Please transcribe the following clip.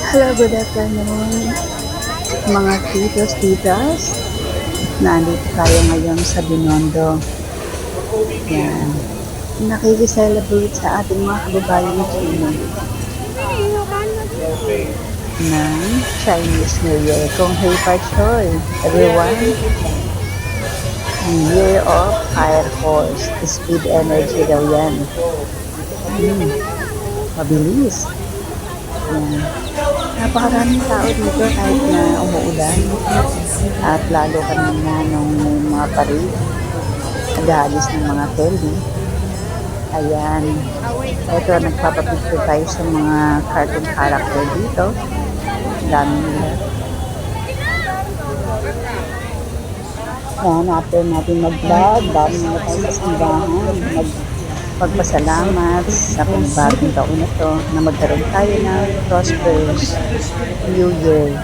Hello, good afternoon, mga titos, titas. Nandito tayo ngayon sa Binondo. Yan. Nakikiselebrate sa ating mga kababayan Chino ng Chinese New Year. Kung Hei Pa Choy, everyone. Year of Fire Horse. Speed energy daw yan. Mabilis. Yan. Napakaraming tao dito kahit na umuulan at lalo kanina nung may mga parade, nag-aalis ng mga candy. Ayan. Ito, nagpapapicture tayo sa mga cartoon character dito. Dami nila. Ayan, after natin mag-vlog, dami na tayo sa simbahan. Magpasalamat sa panibagong taon na to na magkaroon tayo ng prosperous New Year.